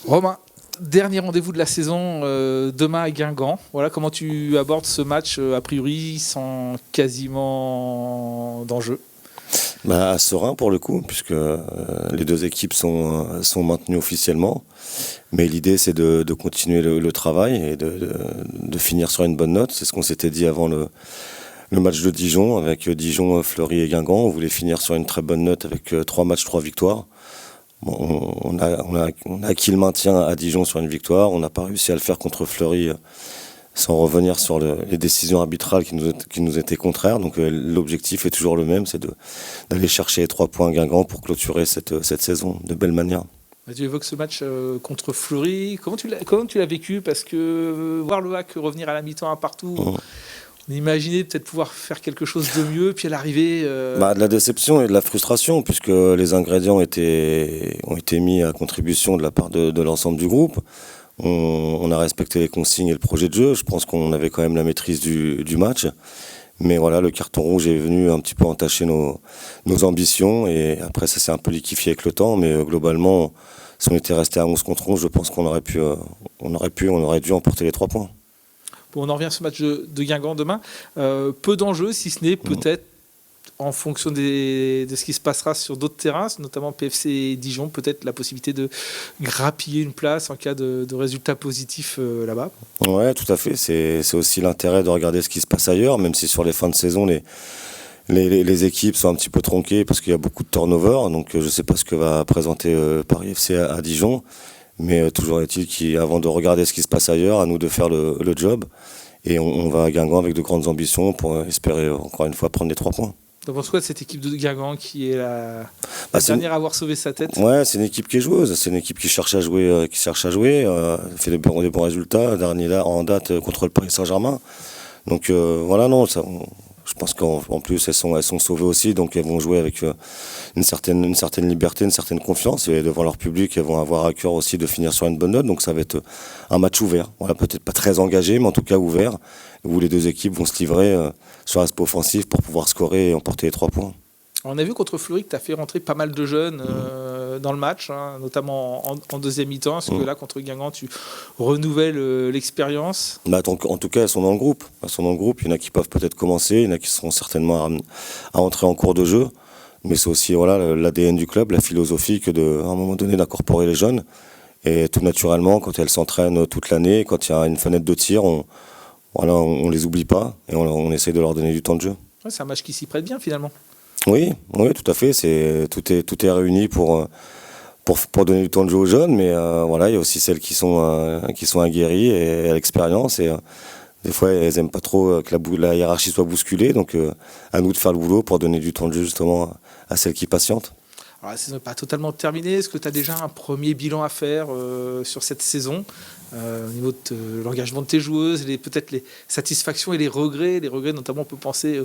Romain, dernier rendez-vous de la saison demain à Guingamp. Voilà, comment tu abordes ce match a priori sans quasiment d'enjeu? Serein pour le coup, puisque les deux équipes sont maintenues officiellement. Mais l'idée, c'est de continuer le travail et de finir sur une bonne note. C'est ce qu'on s'était dit avant le match de Dijon, avec Dijon, Fleury et Guingamp. On voulait finir sur une très bonne note avec 3 matchs, 3 victoires. Bon, on a acquis le maintien à Dijon sur une victoire. On n'a pas réussi à le faire contre Fleury sans revenir sur les décisions arbitrales qui nous étaient contraires. Donc l'objectif est toujours le même, c'est d'aller chercher les 3 points à Guingamp pour clôturer cette saison de belle manière. Tu évoques ce match contre Fleury. Comment tu l'as vécu? Parce que voir le HAC revenir à la mi-temps à partout, on imaginait peut-être pouvoir faire quelque chose de mieux, puis à l'arrivée... De la déception et de la frustration, puisque les ingrédients ont été mis à contribution de la part de l'ensemble du groupe. On a respecté les consignes et le projet de jeu. Je pense qu'on avait quand même la maîtrise du match. Mais voilà, le carton rouge est venu un petit peu entacher nos ambitions. Et après, ça s'est un peu liquéfié avec le temps. Mais globalement, si on était resté à 11 contre 11, je pense qu'on aurait dû emporter les 3 points. Bon, on en revient à ce match de Guingamp demain. Peu d'enjeux, si ce n'est peut-être en fonction de ce qui se passera sur d'autres terrains, notamment PFC et Dijon, peut-être la possibilité de grappiller une place en cas de résultat positif là-bas. Ouais, tout à fait. C'est aussi l'intérêt de regarder ce qui se passe ailleurs, même si sur les fins de saison, les équipes sont un petit peu tronquées parce qu'il y a beaucoup de turnover. Donc je ne sais pas ce que va présenter Paris FC à Dijon. Mais toujours est-il qu'avant de regarder ce qui se passe ailleurs, à nous de faire le job. Et on va à Guingamp avec de grandes ambitions pour espérer encore une fois prendre les 3 points. Tu penses quoi de cette équipe de Guingamp qui est la dernière à avoir sauvé sa tête? Ouais, c'est une équipe qui est joueuse, c'est une équipe qui cherche à jouer, fait des bons résultats, dernier là en date contre le Paris Saint-Germain. Donc voilà, non, je pense qu'en plus elles sont sauvées aussi, donc elles vont jouer avec une certaine liberté, une certaine confiance, et devant leur public, elles vont avoir à cœur aussi de finir sur une bonne note. Donc ça va être un match ouvert, voilà, peut-être pas très engagé, mais en tout cas ouvert, où les deux équipes vont se livrer sur l'aspect offensif pour pouvoir scorer et emporter les 3 points. On a vu contre Fleury que tu as fait rentrer pas mal de jeunes dans le match, notamment en deuxième mi-temps. Parce que là, contre Guingamp, tu renouvelles l'expérience. En tout cas, elles sont dans le groupe. Il y en a qui peuvent peut-être commencer, il y en a qui seront certainement à entrer en cours de jeu. Mais c'est aussi l'ADN du club, la philosophie que à un moment donné d'incorporer les jeunes. Et tout naturellement, quand elles s'entraînent toute l'année, quand il y a une fenêtre de tir, on les oublie pas et on essaye de leur donner du temps de jeu. Ouais, c'est un match qui s'y prête bien finalement. Oui, tout à fait. Tout est réuni pour donner du temps de jeu aux jeunes, mais il y a aussi celles qui sont aguerries et à l'expérience. Et des fois, elles n'aiment pas trop que la hiérarchie soit bousculée. Donc, à nous de faire le boulot pour donner du temps de jeu justement à celles qui patientent. Alors, la saison n'est pas totalement terminée. Est-ce que tu as déjà un premier bilan à faire sur cette saison au niveau de l'engagement de tes joueuses, peut-être les satisfactions et les regrets? Les regrets, notamment, on peut penser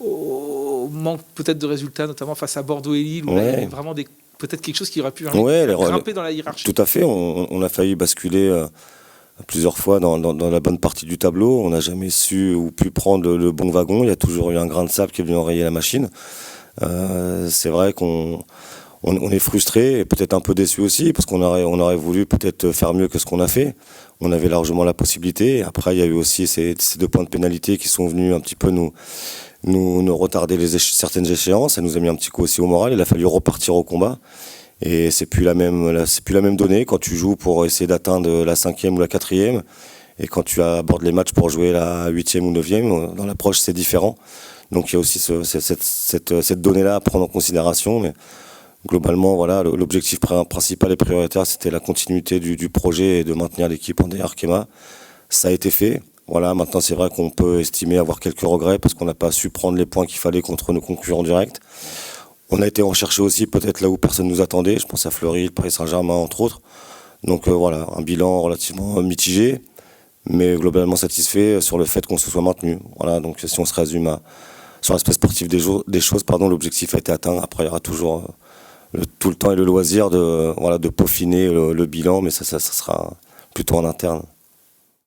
au manque peut-être de résultats, notamment face à Bordeaux et Lille, où là, il y avait vraiment peut-être quelque chose qui aurait pu grimper dans la hiérarchie. Tout à fait. On a failli basculer plusieurs fois dans la bonne partie du tableau. On n'a jamais su ou pu prendre le bon wagon. Il y a toujours eu un grain de sable qui est venu enrayer la machine. C'est vrai qu'on est frustré et peut-être un peu déçu aussi, parce qu'on aurait voulu peut-être faire mieux que ce qu'on a fait. On avait largement la possibilité. Après, il y a eu aussi ces 2 points de pénalité qui sont venus un petit peu nous retarder certaines échéances. Ça nous a mis un petit coup aussi au moral. Il a fallu repartir au combat. Et c'est plus la même donnée quand tu joues pour essayer d'atteindre la 5e ou la 4e. Et quand tu abordes les matchs pour jouer la 8e ou 9e, dans l'approche, c'est différent. Donc il y a aussi cette donnée-là à prendre en considération. Mais globalement, voilà, l'objectif principal et prioritaire, c'était la continuité du projet et de maintenir l'équipe en DR-Arkema. Ça a été fait. Voilà, maintenant, c'est vrai qu'on peut estimer avoir quelques regrets parce qu'on n'a pas su prendre les points qu'il fallait contre nos concurrents directs. On a été recherché aussi peut-être là où personne ne nous attendait. Je pense à Fleury, le Paris Saint-Germain, entre autres. Donc voilà, un bilan relativement mitigé, mais globalement satisfait sur le fait qu'on se soit maintenu. Voilà, donc si on se résume sur l'aspect sportif des choses, l'objectif a été atteint. Après, il y aura toujours tout le temps et le loisir de peaufiner le bilan, mais ça sera plutôt en interne.